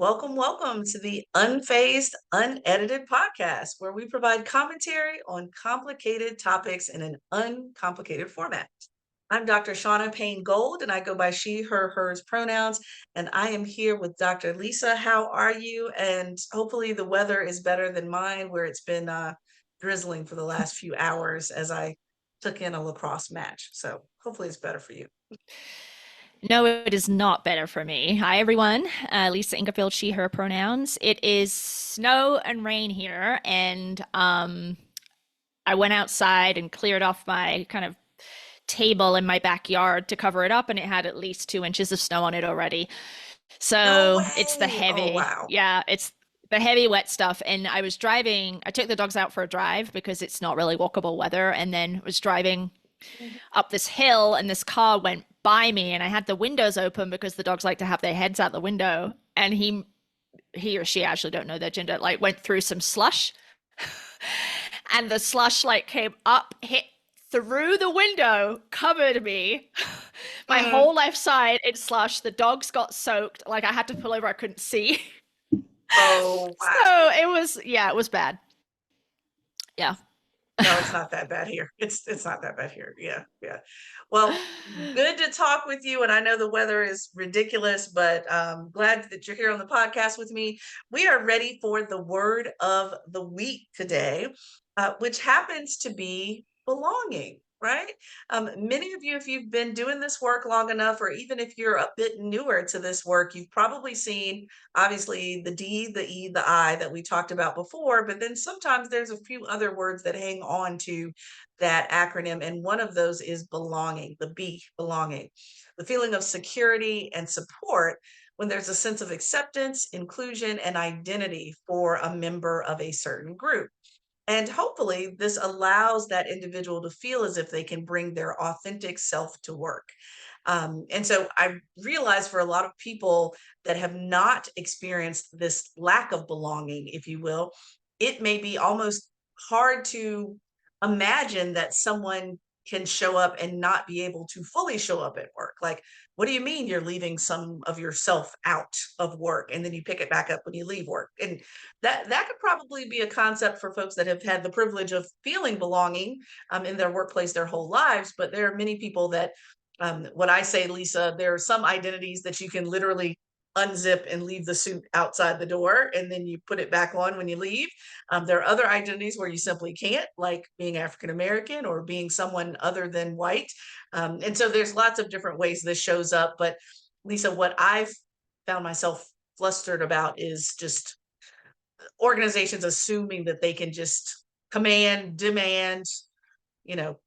Welcome, welcome to the Unfazed, Unedited podcast, where we provide commentary on complicated topics in an uncomplicated format. I'm Dr. Shaunna Payne Gold, and I go by she, her, hers pronouns. And I am here with Dr. Lisa. How are you? And hopefully, the weather is better than mine, where it's been drizzling for the last few hours as I took in a lacrosse match. So hopefully, it's better for you. No, it is not better for me. Hi, everyone. Lisa Ingerfield, she, her pronouns. It is snow and rain here, and I went outside and cleared off my kind of table in my backyard to cover it up, and it had at least 2 inches of snow on it already. No So it's the way. Oh, heavy, wow. yeah, it's the heavy wet stuff. And I was driving, I took the dogs out for a drive because it's not really walkable weather, and then was driving up this hill and this car went by me and I had the windows open because the dogs like to have their heads out the window and he or she, I actually don't know their gender, like went through some slush and the slush like came up, hit through the window, covered me. My Mhm. whole left side in slush. The dogs got soaked. Like I had to pull over, I couldn't see. Oh, wow. So it was, yeah, it was bad. Yeah. No, it's not that bad here. It's not that bad here. Yeah, yeah. Well, good to talk with you. And I know the weather is ridiculous, but glad that you're here on the podcast with me. We are ready for the word of the week today, which happens to be belonging. Right. Many of you, if you've been doing this work long enough, or even if you're a bit newer to this work, you've probably seen obviously the D, the E, the I that we talked about before, but then sometimes there's a few other words that hang on to that acronym. And one of those is belonging, the B, belonging, the feeling of security and support when there's a sense of acceptance, inclusion, and identity for a member of a certain group. And hopefully, this allows that individual to feel as if they can bring their authentic self to work. And so I realize for a lot of people that have not experienced this lack of belonging, if you will, it may be almost hard to imagine that someone can show up and not be able to fully show up at work. Like, what do you mean you're leaving some of yourself out of work and then you pick it back up when you leave work? And that could probably be a concept for folks that have had the privilege of feeling belonging in their workplace their whole lives. But there are many people that, what I say, Lisa, there are some identities that you can literally unzip and leave the suit outside the door and then you put it back on when you leave. There are other identities where you simply can't, like being African American or being someone other than white. And so there's lots of different ways this shows up. But Lisa, what I've found myself flustered about is just organizations assuming that they can just command, demand, you know,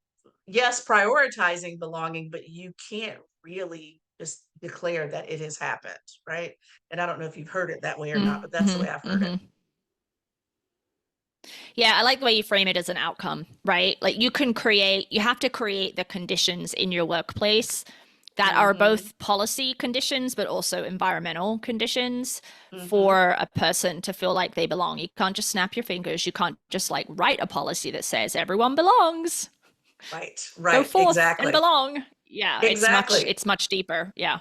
yes, prioritizing belonging, but you can't really just declare that it has happened, right? And I don't know if you've heard it that way or not, but that's the Hmm. way I've heard it. Hmm. Yeah, I like the way you frame it as an outcome, right? Like you have to create the conditions in your workplace that are Hmm. both policy conditions, but also environmental conditions Hmm. for a person to feel like they belong. You can't just snap your fingers. You can't just like write a policy that says everyone belongs. Right, Go right, forth and exactly. belong. Yeah, Exactly. it's much deeper. Yeah.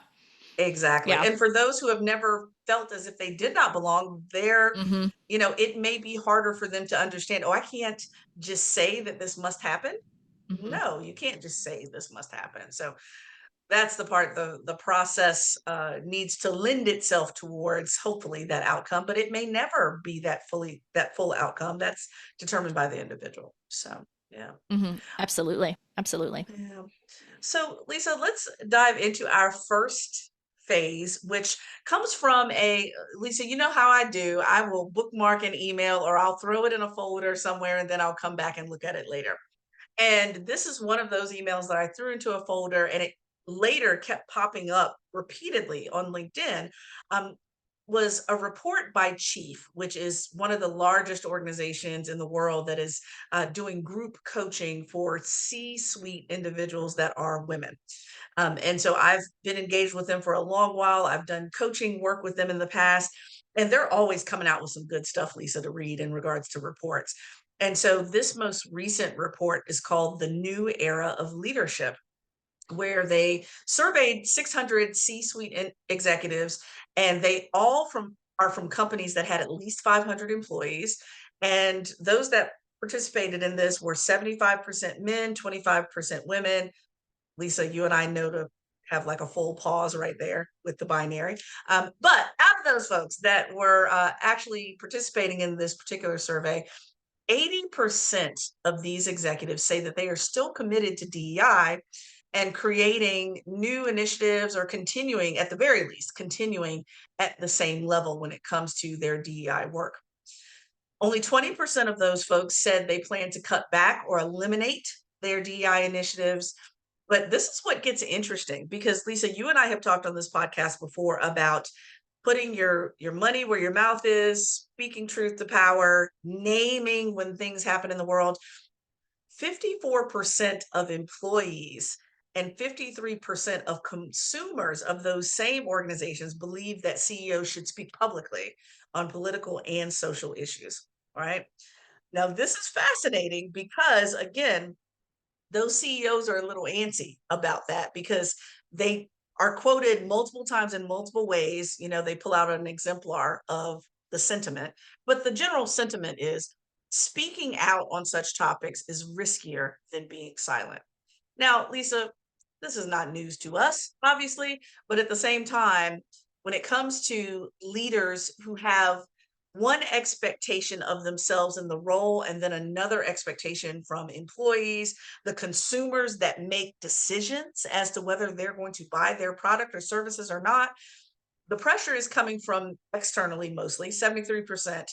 Exactly. Yeah. And for those who have never felt as if they did not belong, there, Hmm. it may be harder for them to understand, oh, I can't just say that this must happen. Hmm. No, you can't just say this must happen. So that's the part the process needs to lend itself towards hopefully that outcome, but it may never be that full outcome. That's determined by the individual. So yeah. Hmm. Absolutely. Absolutely. Yeah. So, Lisa, let's dive into our first phase, which comes from Lisa, you know how I do. I will bookmark an email or I'll throw it in a folder somewhere and then I'll come back and look at it later. And this is one of those emails that I threw into a folder and it later kept popping up repeatedly on LinkedIn. Um, was a report by Chief, which is one of the largest organizations in the world that is doing group coaching for C-suite individuals that are women. And so I've been engaged with them for a long while. I've done coaching work with them in the past, and they're always coming out with some good stuff, Lisa, to read in regards to reports. And so this most recent report is called The New Era of Leadership, where they surveyed 600 C-suite executives, and they all from are from companies that had at least 500 employees. And those that participated in this were 75% men, 25% women. Lisa, you and I know to have like a full pause right there with the binary. But out of those folks that were actually participating in this particular survey, 80% of these executives say that they are still committed to DEI and creating new initiatives, or continuing, at the very least, continuing at the same level when it comes to their DEI work. Only 20% of those folks said they plan to cut back or eliminate their DEI initiatives. But this is what gets interesting, because Lisa, you and I have talked on this podcast before about putting your money where your mouth is, speaking truth to power, naming when things happen in the world. 54% of employees and 53% of consumers of those same organizations believe that CEOs should speak publicly on political and social issues. All right. Now, this is fascinating because, again, those CEOs are a little antsy about that because they are quoted multiple times in multiple ways. They pull out an exemplar of the sentiment, but the general sentiment is speaking out on such topics is riskier than being silent. Now, Lisa, this is not news to us, obviously, but at the same time, when it comes to leaders who have one expectation of themselves in the role and then another expectation from employees, the consumers that make decisions as to whether they're going to buy their product or services or not, the pressure is coming from externally mostly. 73%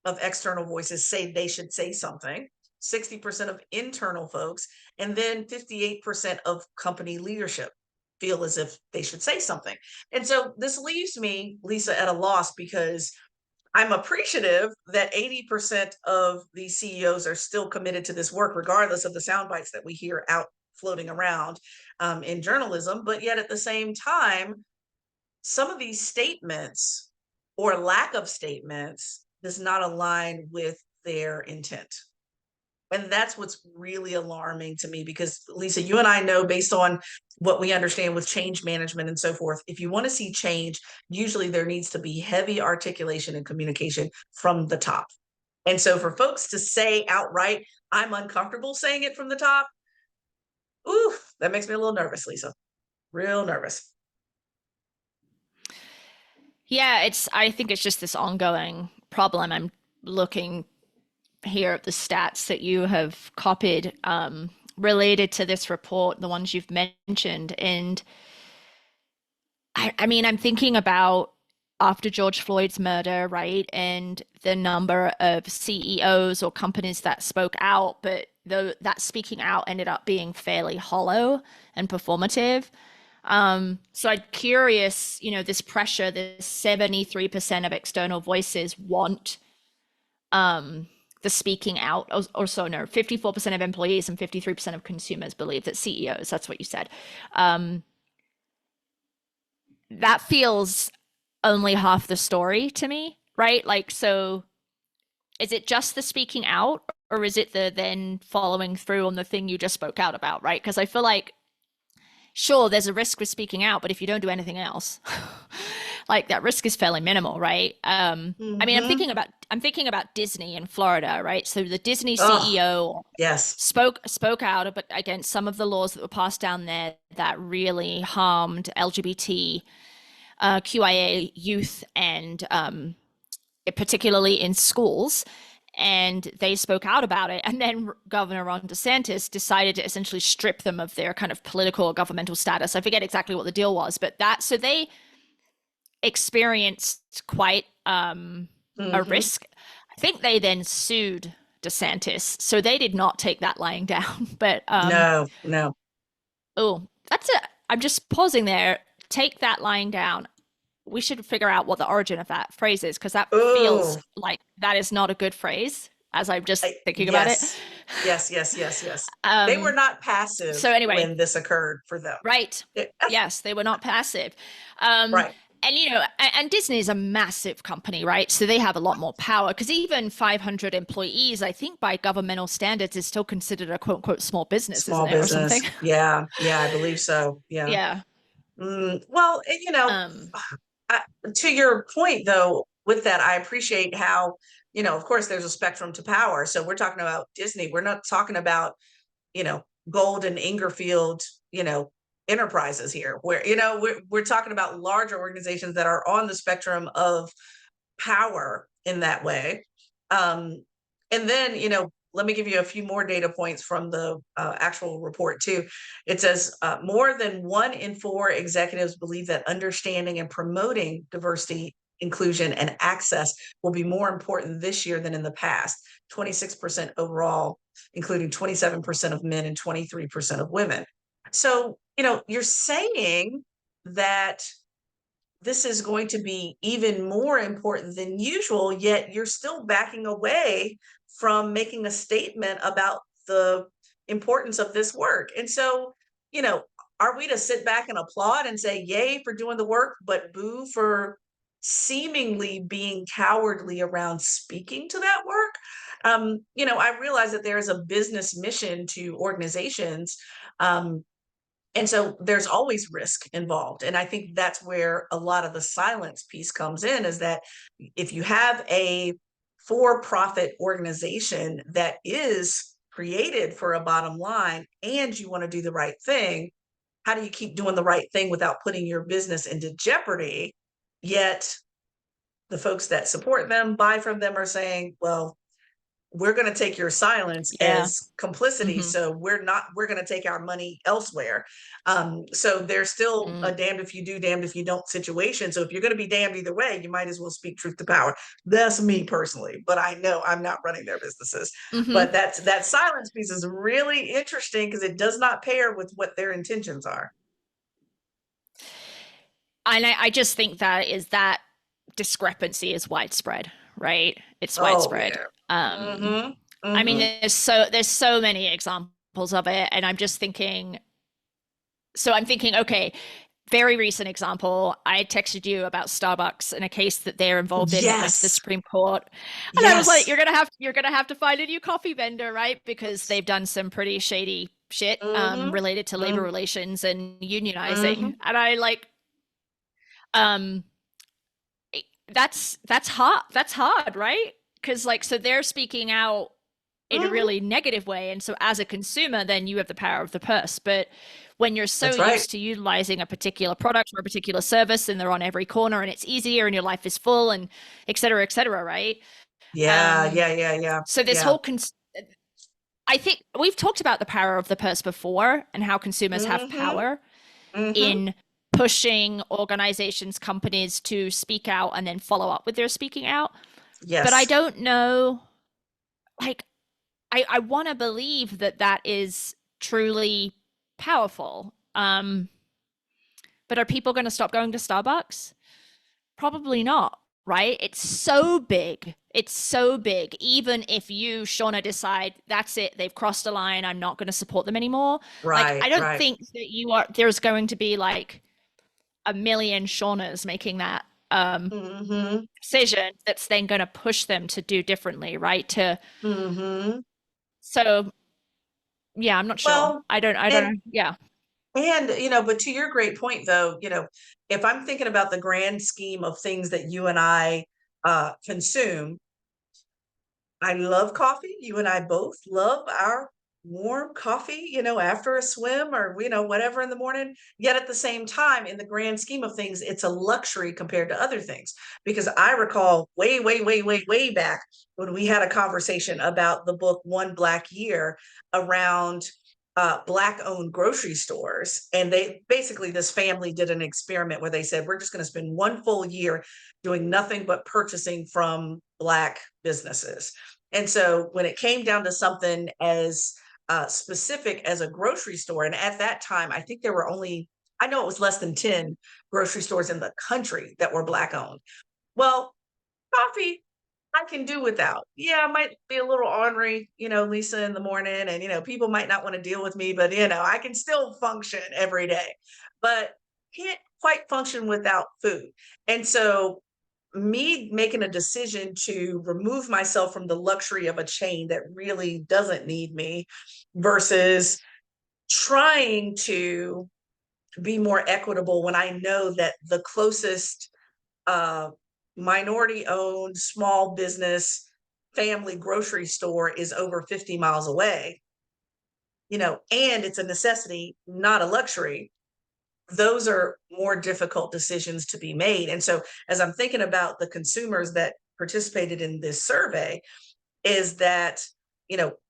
of external voices say they should say something, 60% of internal folks, and then 58% of company leadership feel as if they should say something. And so this leaves me, Lisa, at a loss, because I'm appreciative that 80% of these CEOs are still committed to this work, regardless of the sound bites that we hear out floating around in journalism. But yet at the same time, some of these statements or lack of statements does not align with their intent. And that's what's really alarming to me, because Lisa, you and I know, based on what we understand with change management and so forth, if you want to see change, usually there needs to be heavy articulation and communication from the top. And so for folks to say outright, I'm uncomfortable saying it from the top, ooh, that makes me a little nervous, Lisa. Real nervous. Yeah, I think it's just this ongoing problem. I'm looking here at the stats that you have copied related to this report, the ones you've mentioned. And I mean, I'm thinking about after George Floyd's murder, right? And the number of CEOs or companies that spoke out, but that speaking out ended up being fairly hollow and performative. So I'm curious, this pressure, this 73% of external voices want the speaking out, or so no, 54% of employees and 53% of consumers believe that CEOs, that's what you said. That feels only half the story to me, right? Like, so is it just the speaking out, or is it the then following through on the thing you just spoke out about, right? Because I feel like, sure, there's a risk with speaking out, but if you don't do anything else, like that risk is fairly minimal, right? I mean, Mm-hmm. I'm thinking about Disney in Florida, right? So the Disney Oh, CEO yes. spoke out against some of the laws that were passed down there that really harmed LGBT QIA youth, and particularly in schools. And they spoke out about it. And then Governor Ron DeSantis decided to essentially strip them of their kind of political or governmental status. I forget exactly what the deal was, but so they experienced quite a Mm-hmm. risk. I think they then sued DeSantis, so they did not take that lying down. But No, no. oh, that's it. I'm just pausing there. Take that lying down. We should figure out what the origin of that phrase is, because that feels Oh, like that is not a good phrase as I'm just thinking about it. yes. Yes, yes, yes, yes. They were Um, not passive so anyway, when this occurred for them. right. It- Yes, they were not passive. Um, right. and and Disney is a massive company, right? So they have a lot more power, because even 500 employees, I think by governmental standards, is still considered a quote unquote small business, isn't Small it, or something? business. Yeah, yeah, I believe so. Yeah. Yeah. Well, Um, I, to your point, though, with that, I appreciate how, of course, there's a spectrum to power. So we're talking about Disney. We're not talking about, Gold and Ingerfield, enterprises here, where, we're talking about larger organizations that are on the spectrum of power in that way. Um, and then, let me give you a few more data points from the actual report too. It says more than 1 in 4 executives believe that understanding and promoting diversity, inclusion, and access will be more important this year than in the past. 26% overall, including 27% of men and 23% of women. So, you're saying that this is going to be even more important than usual, yet you're still backing away from making a statement about the importance of this work. And so, you know, are we to sit back and applaud and say, yay for doing the work, but boo for seemingly being cowardly around speaking to that work? I realize that there is a business mission to organizations. And so there's always risk involved. And I think that's where a lot of the silence piece comes in, is that if you have a for-profit organization that is created for a bottom line and you want to do the right thing, how do you keep doing the right thing without putting your business into jeopardy? Yet the folks that support them, buy from them, are saying, well, we're going to take your silence Yeah. as complicity, Hmm. so we're going to take our money elsewhere. So there's still a Mm. damned if you do, damned if you don't situation. So if you're going to be damned either way, you might as well speak truth to power. That's me personally, but I know I'm not running their businesses. Hmm. But that silence piece is really interesting because it does not pair with what their intentions are. And I just think that discrepancy is widespread, right? It's Oh widespread. yeah. Um, Mm-hmm. I mean, Mm-hmm. there's so many examples of it, and I'm just thinking. So I'm thinking, okay, very recent example. I texted you about Starbucks in a case that they're involved in that went to the Yes. Supreme Court, and I was like, Yes. you're gonna have to find a new coffee vendor, right? Because they've done some pretty shady shit Mm-hmm. related to labor Mm-hmm. relations and unionizing, Mm-hmm. and I like um that's hard. That's hard, right? Because like, so they're speaking out in a Mm-hmm. really negative way, and so as a consumer, then you have the power of the purse. But when you're so That's right. used to utilizing a particular product or a particular service, and they're on every corner, and it's easier, and your life is full, and et cetera, right? Yeah, Um, yeah, yeah, yeah, so this yeah. whole I think we've talked about the power of the purse before and how consumers have Mm-hmm. power Mm-hmm. in pushing organizations, companies to speak out and then follow up with their speaking out. But I Yes. don't know, like, I want to believe that that is truly powerful. But are people going to stop going to Starbucks? Probably not, right? It's so big. It's so big. Even if you, Shaunna, decide that's it, they've crossed a line, I'm not going to support them anymore. Like, Right, I don't right. think that there's going to be like a million Shaunnas making that Mm-hmm. decision that's then going to push them to do differently, right? Mm-hmm. So yeah, I'm not sure. Well, I don't and know. Yeah. but to your great point though, if I'm thinking about the grand scheme of things that you and I consume, I love coffee. You and I both love our warm coffee, after a swim or, whatever in the morning. Yet at the same time, in the grand scheme of things, it's a luxury compared to other things. Because I recall way, way, way, way, way back when we had a conversation about the book One Black Year around Black owned grocery stores. And they basically, this family did an experiment where they said, we're just going to spend one full year doing nothing but purchasing from Black businesses. And so when it came down to something as specific as a grocery store, and at that time, I think there were only, I know it was less than 10 grocery stores in the country that were Black owned. Well, coffee, I can do without. Yeah, I might be a little ornery, Lisa, in the morning, and, people might not want to deal with me, but, I can still function every day, but can't quite function without food. And so me making a decision to remove myself from the luxury of a chain that really doesn't need me versus trying to be more equitable when I know that the closest uh, minority owned small business family grocery store is over 50 miles away, and it's a necessity, not a luxury, those are more difficult decisions to be made. And so, as I'm thinking about the consumers that participated in this survey, is that,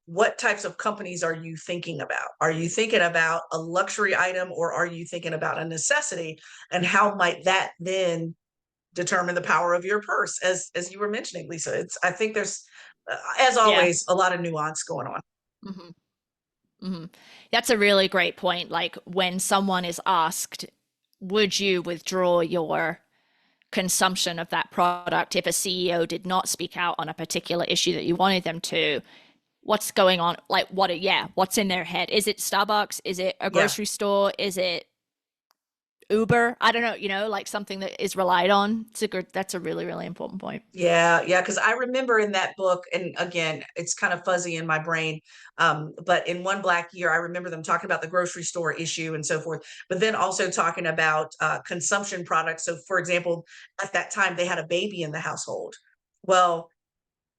what types of companies are you thinking about? Are you thinking about a luxury item, or are you thinking about a necessity? And how might that then determine the power of your purse, as you were mentioning, Lisa? I think there's, as Yeah. always, a lot of nuance going on. Hmm. Hmm. That's a really great point. Like when someone is asked, would you withdraw your consumption of that product if a CEO did not speak out on a particular issue that you wanted them to? What's going on? Like what's in their head? Is it Starbucks? Is it a Yeah. grocery store? Is it Uber? I don't know, like something that is relied on. That's a really, really important point. Yeah, yeah, because I remember in that book, and again, it's kind of fuzzy in my brain, but in One Black Year, I remember them talking about the grocery store issue and so forth, but then also talking about consumption products. So, for example, at that time, they had a baby in the household. Well,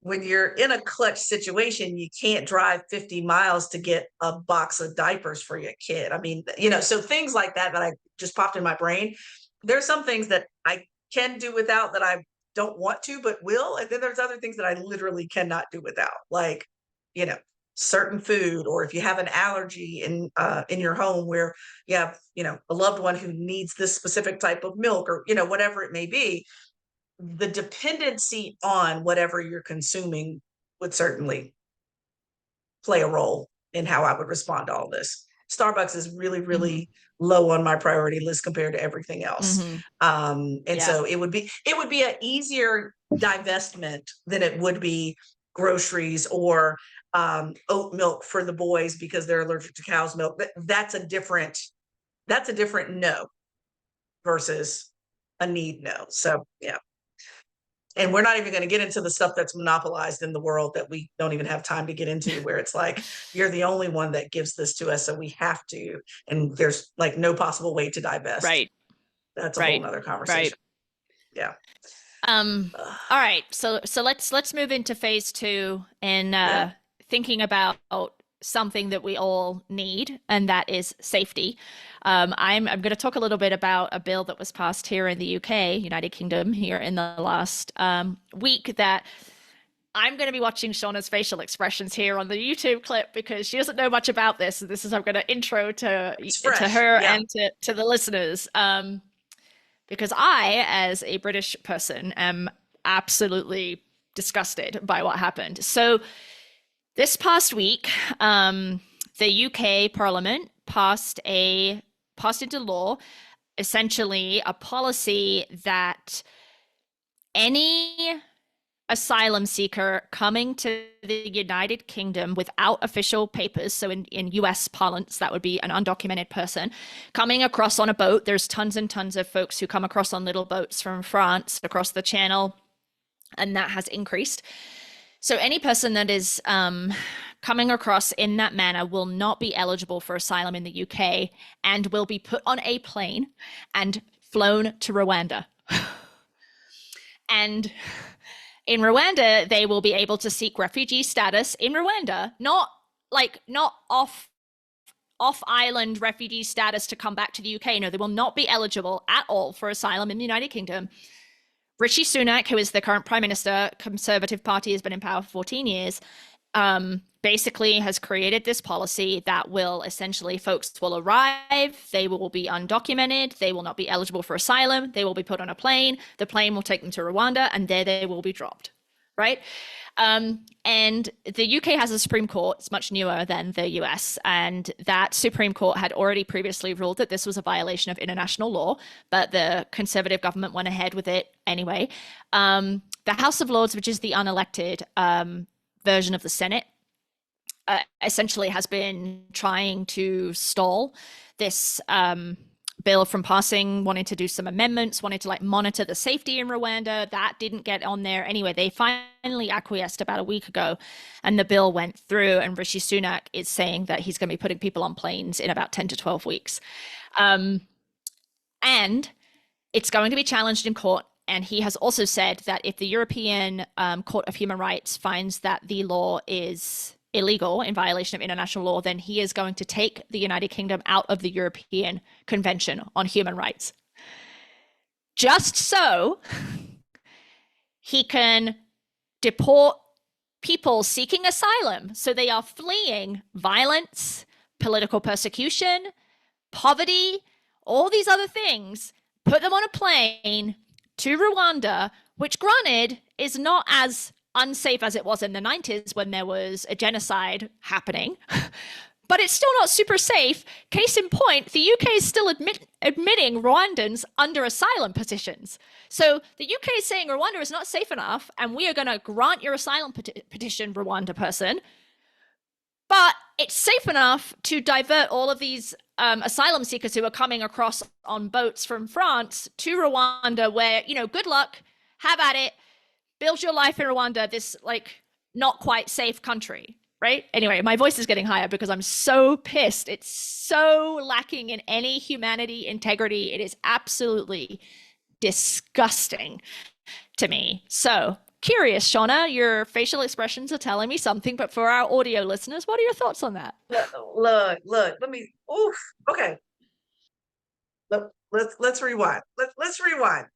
when you're in a clutch situation, you can't drive 50 miles to get a box of diapers for your kid. I mean, so things like that I just popped in my brain. There's some things that I can do without that I don't want to, but will. And then there's other things that I literally cannot do without, like, you know, certain food, or if you have an allergy in your home where you have, a loved one who needs this specific type of milk, or, whatever it may be, the dependency on whatever you're consuming would certainly play a role in how I would respond to all this. Starbucks is really, Hmm. really low on my priority list compared to everything else. Hmm. And Yeah. so it would be an easier divestment than it would be groceries, or oat milk for the boys because they're allergic to cow's milk. That's a different no versus a need no. So yeah. And we're not even going to get into the stuff that's monopolized in the world that we don't even have time to get into, where it's like, you're the only one that gives this to us, so we have to, and there's like no possible way to divest. Right. That's a whole Right. nother Right. conversation. Yeah. Um, uh, all right. So let's move into phase two and yeah. thinking about something that we all need, and that is safety. I'm going to talk a little bit about a bill that was passed here in the UK, United Kingdom, here in the last week, that I'm going to be watching Shaunna's facial expressions here on the YouTube clip because she doesn't know much about this. This is I'm going to intro It's to fresh. her Yeah. and to the listeners. Because I, as a British person, am absolutely disgusted by what happened. So this past week, the UK Parliament passed into law essentially a policy that any asylum seeker coming to the United Kingdom without official papers, so in US parlance, that would be an undocumented person coming across on a boat. There's tons and tons of folks who come across on little boats from France across the channel, and that has increased. So any person that is coming across in that manner will not be eligible for asylum in the UK and will be put on a plane and flown to Rwanda. And in Rwanda, they will be able to seek refugee status in Rwanda, not off island refugee status to come back to the UK. No, they will not be eligible at all for asylum in the United Kingdom. Rishi Sunak, who is the current prime minister, Conservative Party has been in power for 14 years, basically has created this policy that will essentially, folks will arrive, they will be undocumented, they will not be eligible for asylum, they will be put on a plane, the plane will take them to Rwanda, and there they will be dropped, right? And the UK has a Supreme Court, it's much newer than the US, and that Supreme Court had already previously ruled that this was a violation of international law, but the Conservative government went ahead with it anyway. The House of Lords, which is the unelected version of the Senate, essentially has been trying to stall this bill from passing, wanting to do some amendments, wanting to monitor the safety in Rwanda. That didn't get on there. Anyway, they finally acquiesced about a week ago, and the bill went through, and Rishi Sunak is saying that he's going to be putting people on planes in about 10 to 12 weeks. And it's going to be challenged in court And he has also said that if the European Court of Human Rights finds that the law is illegal in violation of international law, then he is going to take the United Kingdom out of the European Convention on Human Rights. Just so he can deport people seeking asylum. So they are fleeing violence, political persecution, poverty, all these other things, put them on a plane to Rwanda, which granted is not as unsafe as it was in the 90s when there was a genocide happening. But it's still not super safe. Case in point, the UK is still admitting Rwandans under asylum petitions. So the UK is saying Rwanda is not safe enough, and we are going to grant your asylum petition, Rwanda person. But it's safe enough to divert all of these asylum seekers who are coming across on boats from France to Rwanda, where, you know, good luck, have at it, build your life in Rwanda, this like not quite safe country. Right? Anyway, my voice is getting higher because I'm so pissed. It's so lacking in any humanity, integrity. It is absolutely disgusting to me. So, curious, Shaunna, your facial expressions are telling me something, but for our audio listeners, what are your thoughts on that? Look, let me, oof, okay. Let's rewind. Let's rewind.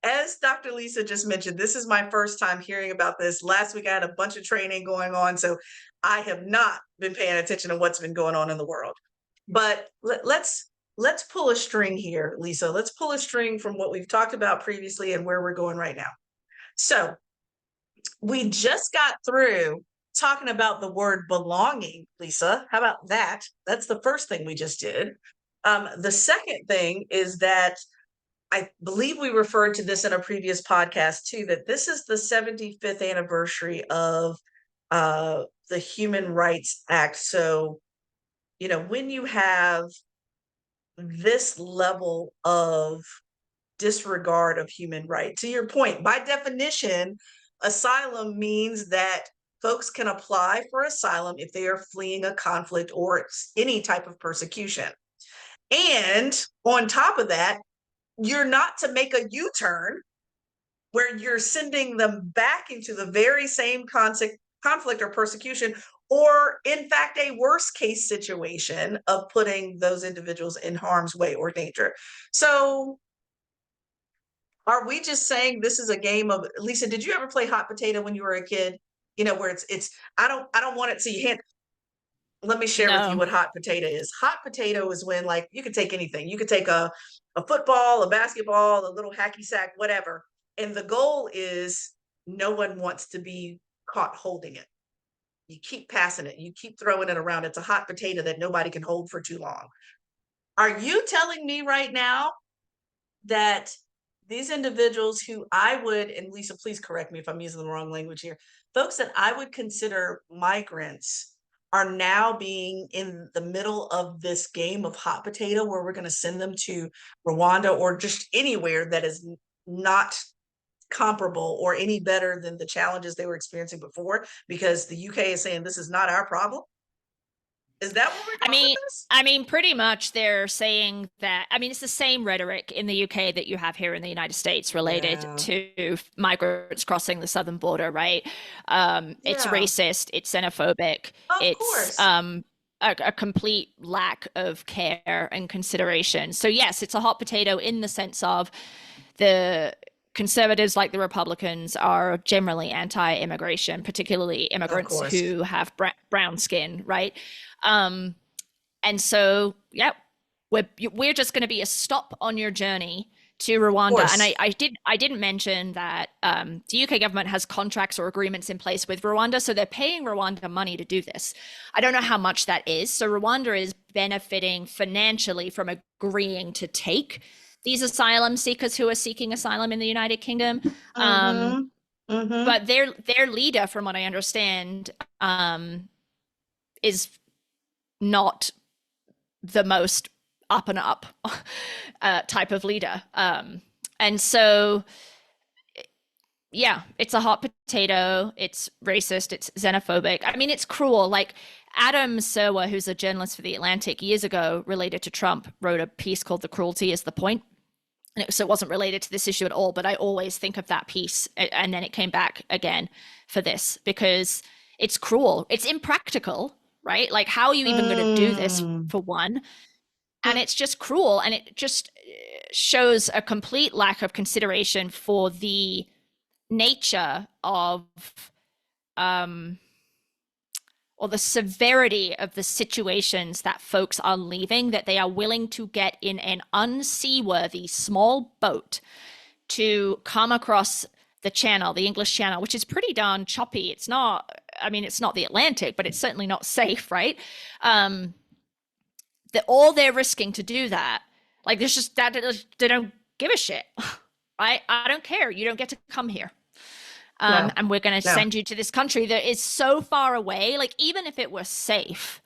As Dr. Lisa just mentioned, this is my first time hearing about this. Last week I had a bunch of training going on, so I have not been paying attention to what's been going on in the world. But let's pull a string here, Lisa. Let's pull a string from what we've talked about previously and where we're going right now. So we just got through talking about the word belonging, Lisa. How about that? That's the first thing we just did. The second thing is that I believe we referred to this in a previous podcast too, that this is the 75th anniversary of the Human Rights Act. So, you know, when you have this level of disregard of human rights, to your point, by definition, asylum means that folks can apply for asylum if they are fleeing a conflict or any type of persecution. And on top of that, you're not to make a U-turn where you're sending them back into the very same conflict or persecution, or in fact, a worst case situation of putting those individuals in harm's way or danger. So are we just saying this is a game of, Lisa, did you ever play hot potato when you were a kid? You know, where it's I don't want it, so you hand, let me share with you No. what hot potato is. Hot potato is when, like, you could take anything. You could take a football, a basketball, a little hacky sack, whatever. And the goal is no one wants to be caught holding it. You keep passing it. You keep throwing it around. It's a hot potato that nobody can hold for too long. Are you telling me right now that these individuals who I would, and Lisa, please correct me if I'm using the wrong language here, folks that I would consider migrants are now being in the middle of this game of hot potato where we're going to send them to Rwanda or just anywhere that is not comparable or any better than the challenges they were experiencing before, because the UK is saying this is not our problem? Is that where we're I going with mean, this? I mean, pretty much they're saying that. I mean, it's the same rhetoric in the UK that you have here in the United States related Yeah. to migrants crossing the southern border, right? It's Yeah. racist, it's xenophobic, Of it's course. a complete lack of care and consideration. So, yes, it's a hot potato in the sense of the conservatives, like the Republicans, are generally anti-immigration, particularly Of immigrants course. who have brown skin, right? Um, and so, yeah, we're just going to be a stop on your journey to Of Rwanda. And course. I didn't mention that the UK government has contracts or agreements in place with Rwanda, so they're paying Rwanda money to do this. I don't know how much that is. So Rwanda is benefiting financially from agreeing to take these asylum seekers who are seeking asylum in the United Kingdom. Mm-hmm. Mm-hmm. But their leader, from what I understand, is not the most up and up type of leader. And so, yeah, it's a hot potato. It's racist. It's xenophobic. I mean, it's cruel. Like Adam Serwer, who's a journalist for The Atlantic years ago related to Trump, wrote a piece called The Cruelty is the Point. So it wasn't related to this issue at all, but I always think of that piece. And then it came back again for this because it's cruel. It's impractical, right? Like, how are you even going to do this Mm. for one? And it's just cruel. And it just shows a complete lack of consideration for the nature of, um, or the severity of the situations that folks are leaving, that they are willing to get in an unseaworthy small boat to come across the channel, the English Channel, which is pretty darn choppy. It's not, I mean, it's not the Atlantic, but it's certainly not safe, right? Um, that all they're risking to do that, like, there's just that they don't give a shit. I don't care. You don't get to come here. No, And we're going to no. send you to this country that is so far away. Like, even if it were safe,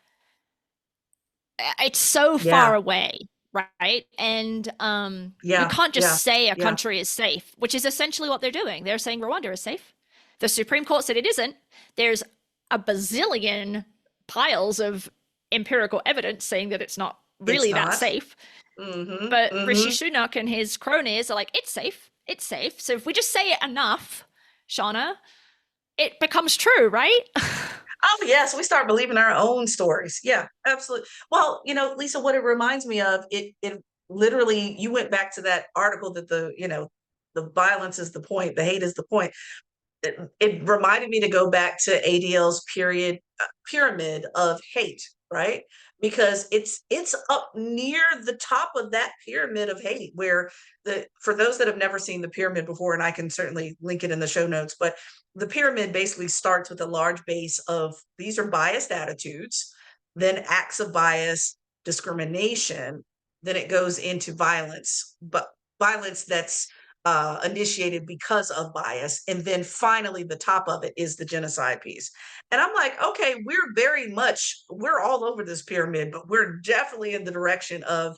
it's so far Yeah, away, right? And you yeah, can't just yeah, say a yeah. country is safe, which is essentially what they're doing. They're saying Rwanda is safe. The Supreme Court said it isn't. There's a bazillion piles of empirical evidence saying that it's not It's really that not. safe. Mm-hmm. But Rishi Mm-hmm. Sunak and his cronies are like, it's safe. It's safe. So if we just say it enough, Shaunna, it becomes true, right? Oh yes, we start believing our own stories. Yeah, absolutely. Well, Lisa, what it reminds me of, it literally, you went back to that article that the violence is the point, the hate is the point. It reminded me to go back to ADL's pyramid of hate, right? Because it's up near the top of that pyramid of hate, where the for those that have never seen the pyramid before, and I can certainly link it in the show notes, but the pyramid basically starts with a large base of these are biased attitudes, then acts of bias, discrimination, then it goes into violence, but violence that's initiated because of bias. And then finally, the top of it is the genocide piece. And I'm like, okay, we're all over this pyramid, but we're definitely in the direction of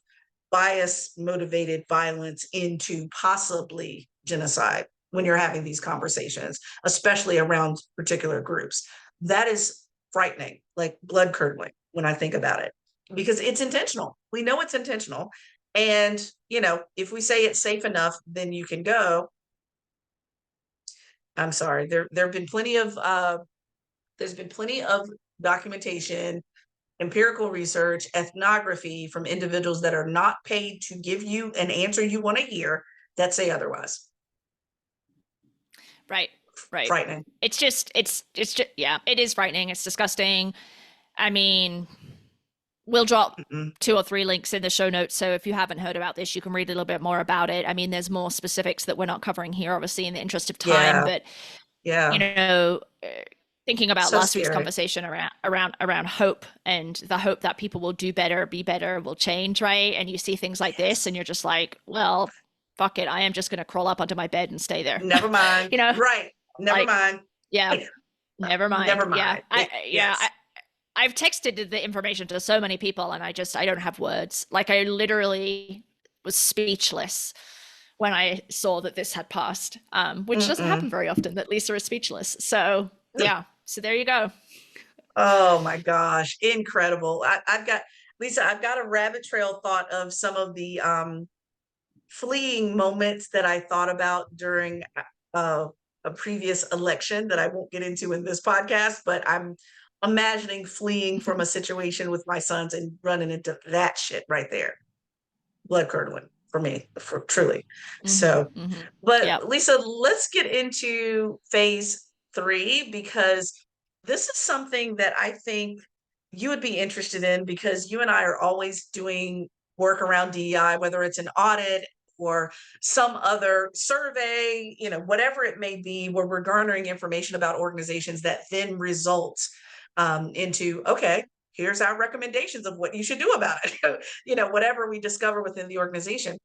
bias motivated violence into possibly genocide when you're having these conversations, especially around particular groups. That is frightening, like blood curdling when I think about it, because it's intentional. We know it's intentional. And, if we say it's safe enough, then you can go. I'm sorry. There have been plenty of there's been plenty of documentation, empirical research, ethnography from individuals that are not paid to give you an answer you want to hear that say otherwise. Right, right. Frightening. It's just, yeah, it is frightening. It's disgusting. I mean, we'll drop Mm-mm. 2 or 3 links in the show notes. So if you haven't heard about this, you can read a little bit more about it. I mean, there's more specifics that we're not covering here, obviously, in the interest of time. Yeah, But you yeah. know, thinking about So last week's scary. conversation around hope and the hope that people will do better, be better, will change, right? And you see things like this, and Yes. you're just like, well, fuck it, I am just going to crawl up onto my bed and stay there. Never mind. you know, Right. Never like, mind. yeah, never mind. Never Yeah, mind. Yes. I've texted the information to so many people, and I don't have words. Like, I literally was speechless when I saw that this had passed, which doesn't Mm-mm. happen very often, that Lisa is speechless. So yeah, so there you go. Oh my gosh, incredible. I've got Lisa, I've got a rabbit trail thought of some of the fleeing moments that I thought about during uh, a previous election that I won't get into in this podcast, but I'm imagining fleeing from a situation with my sons and running into that shit right there. Blood curdling for me, for truly. Mm-hmm, So, mm-hmm. but Yep. Lisa, let's get into phase three, because this is something that I think you would be interested in, because you and I are always doing work around DEI, whether it's an audit or some other survey, whatever it may be, where we're garnering information about organizations that then results into, okay, here's our recommendations of what you should do about it, whatever we discover within the organization.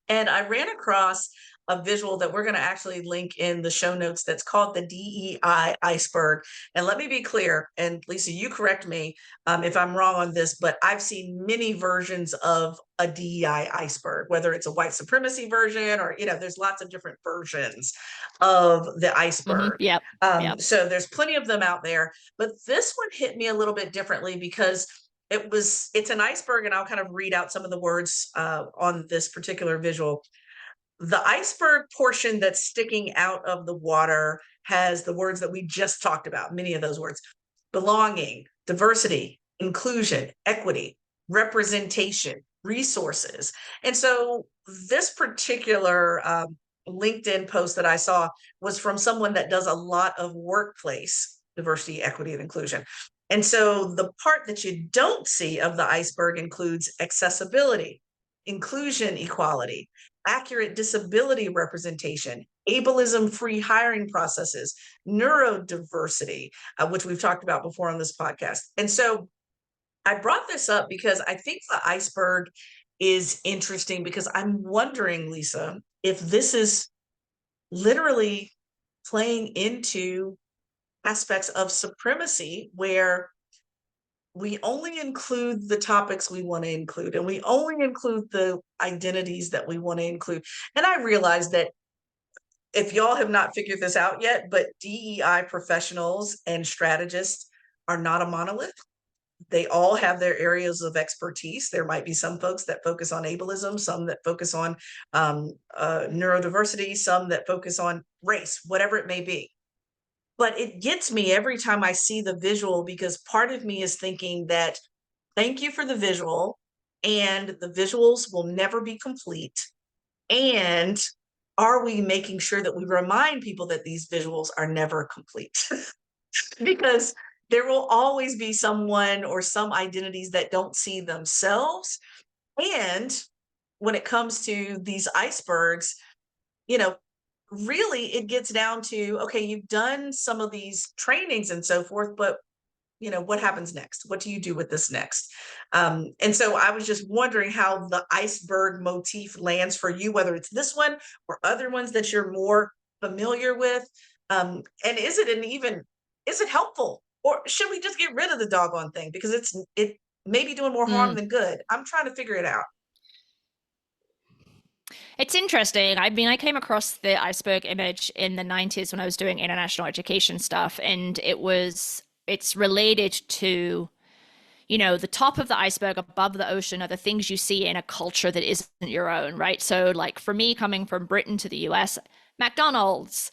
And I ran across a visual that we're going to actually link in the show notes that's called the DEI Iceberg. And let me be clear, and Lisa, you correct me if I'm wrong on this, but I've seen many versions of a DEI iceberg, whether it's a white supremacy version or, there's lots of different versions of the Mm-hmm. iceberg. Yep. Yep. So there's plenty of them out there, but this one hit me a little bit differently because it's an iceberg, and I'll kind of read out some of the words on this particular visual. The iceberg portion that's sticking out of the water has the words that we just talked about, many of those words: belonging, diversity, inclusion, equity, representation, resources. And so this particular LinkedIn post that I saw was from someone that does a lot of workplace diversity, equity, and inclusion. And so the part that you don't see of the iceberg includes accessibility, inclusion, equality, accurate disability representation, ableism-free hiring processes, neurodiversity, which we've talked about before on this podcast. And so I brought this up because I think the iceberg is interesting, because I'm wondering, Lisa, if this is literally playing into aspects of supremacy where we only include the topics we want to include, and we only include the identities that we want to include. And I realize that if y'all have not figured this out yet, but DEI professionals and strategists are not a monolith. They all have their areas of expertise. There might be some folks that focus on ableism, some that focus on neurodiversity, some that focus on race, whatever it may be. But it gets me every time I see the visual, because part of me is thinking that thank you for the visual, and the visuals will never be complete. And are we making sure that we remind people that these visuals are never complete? Because there will always be someone or some identities that don't see themselves. And when it comes to these icebergs, you know, really it gets down to, okay, you've done some of these trainings and so forth, but what happens next? What do you do with this next? And so I was just wondering how the iceberg motif lands for you, whether it's this one or other ones that you're more familiar with. And is it helpful, or should we just get rid of the doggone thing because it may be doing more harm Mm. than good? I'm trying to figure it out. It's interesting. I mean, I came across the iceberg image in the 90s when I was doing international education stuff, and it's related to, the top of the iceberg above the ocean are the things you see in a culture that isn't your own, right? So, like for me, coming from Britain to the US, McDonald's,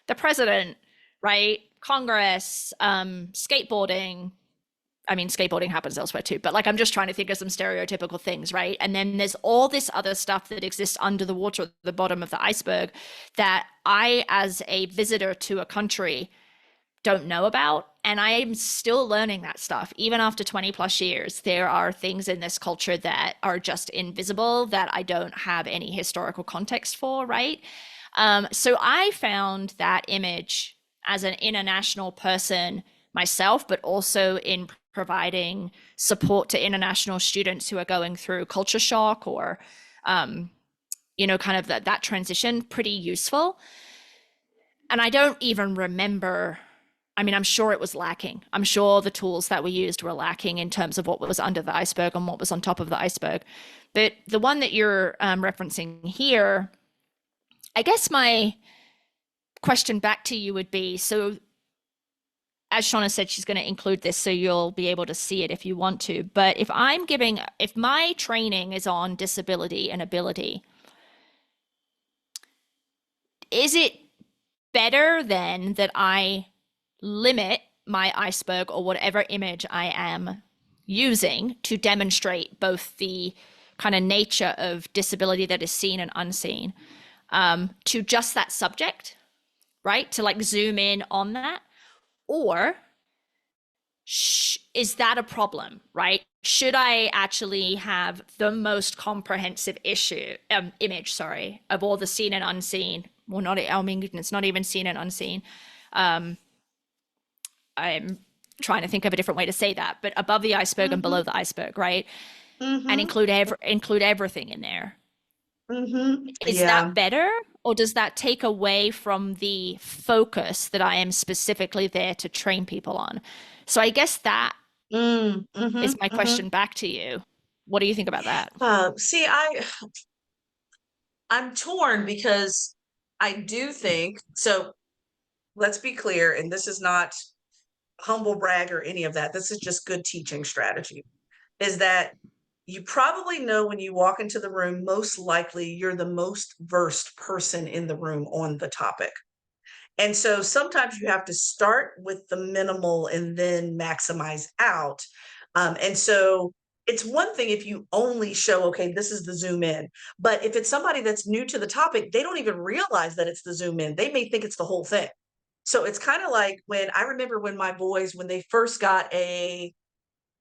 the president, right? Congress, skateboarding, I mean, skateboarding happens elsewhere too, but like I'm just trying to think of some stereotypical things, right? And then there's all this other stuff that exists under the water at the bottom of the iceberg that I, as a visitor to a country, don't know about. And I am still learning that stuff. Even after 20 plus years, there are things in this culture that are just invisible that I don't have any historical context for, right? So I found that image as an international person myself, but also in providing support to international students who are going through culture shock or, kind of that transition, pretty useful. And I don't even remember. I mean, I'm sure it was lacking. I'm sure the tools that we used were lacking in terms of what was under the iceberg and what was on top of the iceberg. But the one that you're referencing here, I guess my question back to you would be, so as Shaunna said, she's going to include this so you'll be able to see it if you want to. But if my training is on disability and ability, is it better then that I limit my iceberg or whatever image I am using to demonstrate both the kind of nature of disability that is seen and unseen, to just that subject, right? To like zoom in on that? Or is that a problem, right? Should I actually have the most comprehensive image, sorry, of all the seen and unseen? Well, not, I mean, it's not even seen and unseen. I'm trying to think of a different way to say that, but above the iceberg and below Mm-hmm. the iceberg, right? And Mm-hmm. include everything in there. Mm-hmm. Is Yeah. that better, or does that take away from the focus that I am specifically there to train people on? So I guess that Mm-hmm. is my Mm-hmm. question back to you. What do you think about that? See, I'm torn because I do think so. Let's be clear, and this is not humble brag or any of that. This is just good teaching strategy. Is that you probably know when you walk into the room, most likely you're the most versed person in the room on the topic. And so sometimes you have to start with the minimal and then maximize out. And so it's one thing if you only show, okay, this is the zoom in. But if it's somebody that's new to the topic, they don't even realize that it's the zoom in. They may think it's the whole thing. So it's kind of like when I remember when my boys, when they first got a,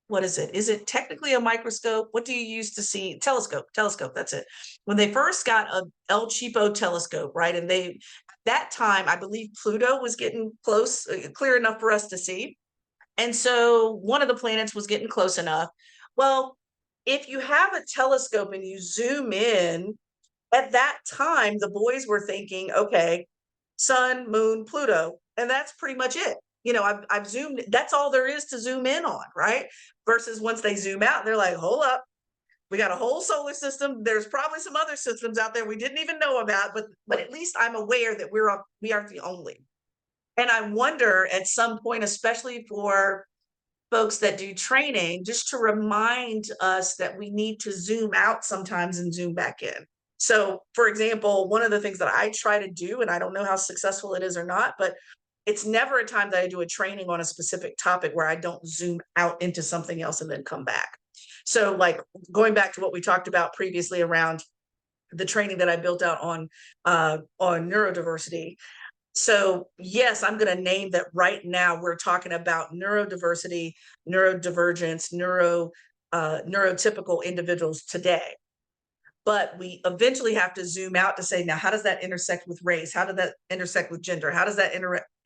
what is it? Is it technically a microscope? What do you use to see? Telescope, that's it. When they first got a El Cheapo telescope, right? And they, that time, I believe Pluto was getting close, clear enough for us to see. And so one of the planets was getting close enough. Well, if you have a telescope and you zoom in, at that time, the boys were thinking, okay, sun, moon, Pluto, and that's pretty much it. You know, I've zoomed, that's all there is to zoom in on, right? Versus once they zoom out, they're like, hold up, we got a whole solar system. There's probably some other systems out there we didn't even know about, but at least I'm aware that we aren't the only. And I wonder at some point, especially for folks that do training, just to remind us that we need to zoom out sometimes and zoom back in. So, for example, one of the things that I try to do, and I don't know how successful it is or not, but it's never a time that I do a training on a specific topic where I don't zoom out into something else and then come back. So, like going back to what we talked about previously around the training that I built out on neurodiversity, so yes, I'm going to name that right now. We're talking about neurodiversity, neurodivergence, neurotypical individuals today. But we eventually have to zoom out to say, now, how does that intersect with race? How does that intersect with gender? How does that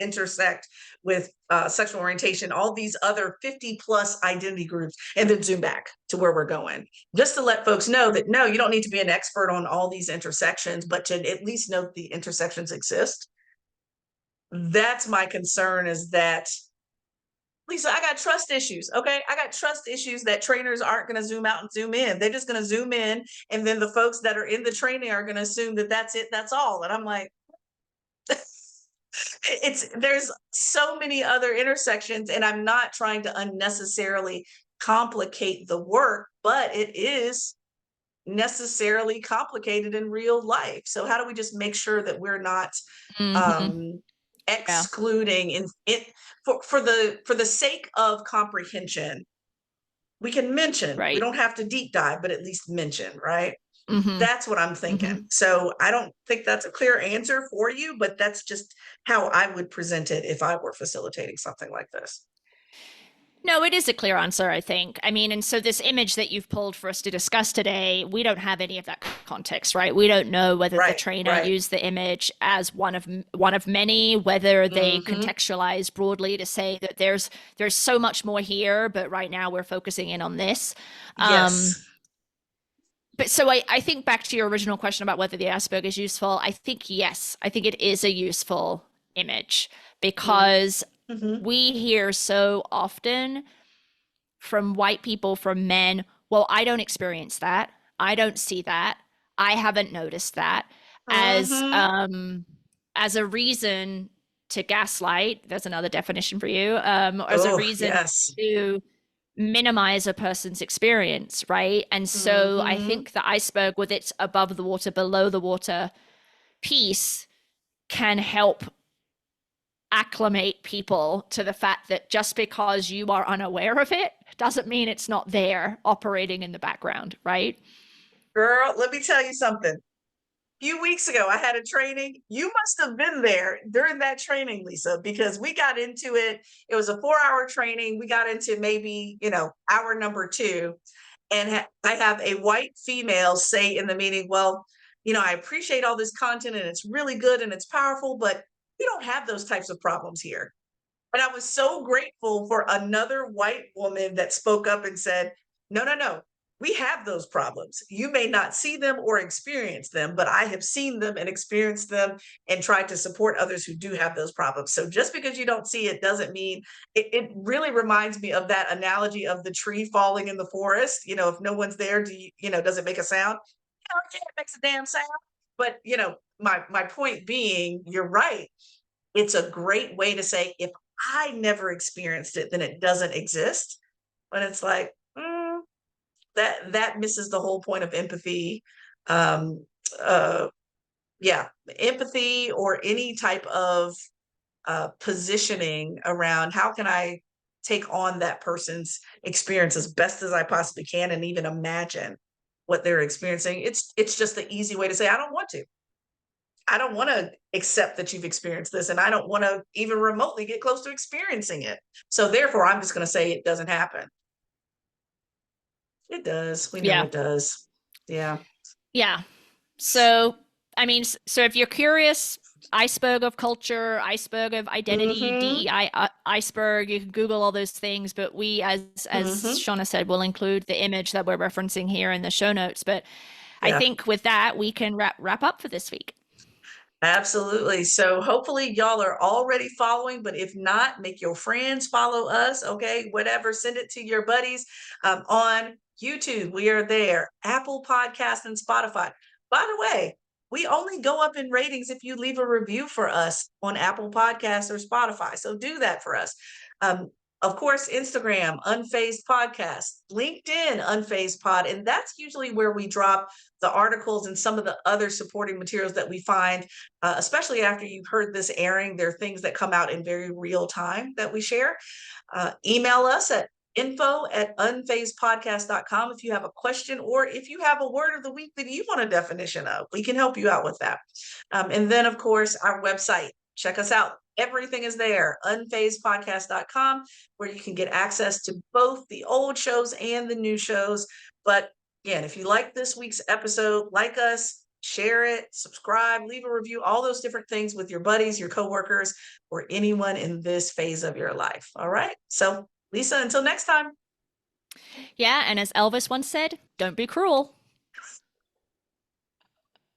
intersect with sexual orientation? All these other 50 plus identity groups, and then zoom back to where we're going. Just to let folks know that no, you don't need to be an expert on all these intersections, but to at least know the intersections exist. That's my concern, is that, Lisa, I got trust issues. Okay. I got trust issues that trainers aren't going to zoom out and zoom in. They're just going to zoom in. And then the folks that are in the training are going to assume that that's it. That's all. And I'm like, there's so many other intersections, and I'm not trying to unnecessarily complicate the work, but it is necessarily complicated in real life. So how do we just make sure that we're not Mm-hmm. um Yeah. excluding in it for the sake of comprehension? We can mention, we Right. don't have to deep dive, but at least mention, right? Mm-hmm. That's what I'm Mm-hmm. thinking. So I don't think that's a clear answer for you, but that's just how I would present it if I were facilitating something like this. No, it is a clear answer, I think. I mean, and so this image that you've pulled for us to discuss today, we don't have any of that context, right? We don't know whether the Right, trainer right. used the image as one of many, whether they Mm-hmm. contextualized broadly to say that there's so much more here, but right now we're focusing in on this. Um, Yes. but so I think back to your original question about whether the iceberg is useful. I think yes, I think it is a useful image because Mm-hmm. we hear so often from white people, from men, well, I don't experience that. I don't see that. I haven't noticed that as Mm-hmm. um as a reason to gaslight. There's another definition for you. As a Oh, reason yes. to minimize a person's experience, right? And so I Mm-hmm. think the iceberg with its above the water, below the water piece can help acclimate people to the fact that just because you are unaware of it doesn't mean it's not there operating in the background, right? Girl, let me tell you something. Few weeks ago, I had a training. You must have been there during that training, Lisa, because we got into it. It was a 4 hour training. We got into maybe, hour number two. And I have a white female say in the meeting, well, I appreciate all this content and it's really good and it's powerful, but we don't have those types of problems here. And I was so grateful for another white woman that spoke up and said, no, no, no, we have those problems. You may not see them or experience them, but I have seen them and experienced them and tried to support others who do have those problems. So just because you don't see it doesn't mean it really reminds me of that analogy of the tree falling in the forest. If no one's there, does it make a sound? Yeah, it makes a damn sound. But my point being, you're right, it's a great way to say, if I never experienced it, then it doesn't exist. But it's like, that misses the whole point of empathy. Um, uh, yeah, empathy or any type of positioning around how can I take on that person's experience as best as I possibly can and even imagine what they're experiencing. It's just the easy way to say I don't want to. I don't want to accept that you've experienced this and I don't want to even remotely get close to experiencing it. So therefore I'm just going to say it doesn't happen. It does. We know Yeah. it does. Yeah. Yeah. So, I mean, so if you're curious, iceberg of culture, iceberg of identity, Mhm. DEI iceberg, you can Google all those things. But we, as Mhm. Shauna said, will include the image that we're referencing here in the show notes. But I Yeah. think with that, we can wrap up for this week. Absolutely. So hopefully y'all are already following, but if not, make your friends follow us. Okay. Whatever, send it to your buddies on YouTube. We are there, Apple Podcast and Spotify. By the way, we only go up in ratings if you leave a review for us on Apple Podcasts or Spotify. So do that for us. Um, of course, Instagram, Unfazed Podcast, LinkedIn, Unfazed Pod. And that's usually where we drop the articles and some of the other supporting materials that we find especially after you've heard this airing. There are things that come out in very real time that we share. Email us at info@unfazedpodcast.com if you have a question or if you have a word of the week that you want a definition of. We can help you out with that. And then, of course, our website. Check us out. Everything is there, unfazedpodcast.com, where you can get access to both the old shows and the new shows. But again, if you like this week's episode, like us, share it, subscribe, leave a review, all those different things with your buddies, your coworkers, or anyone in this phase of your life. All right. So, Lisa, until next time. Yeah. And as Elvis once said, don't be cruel.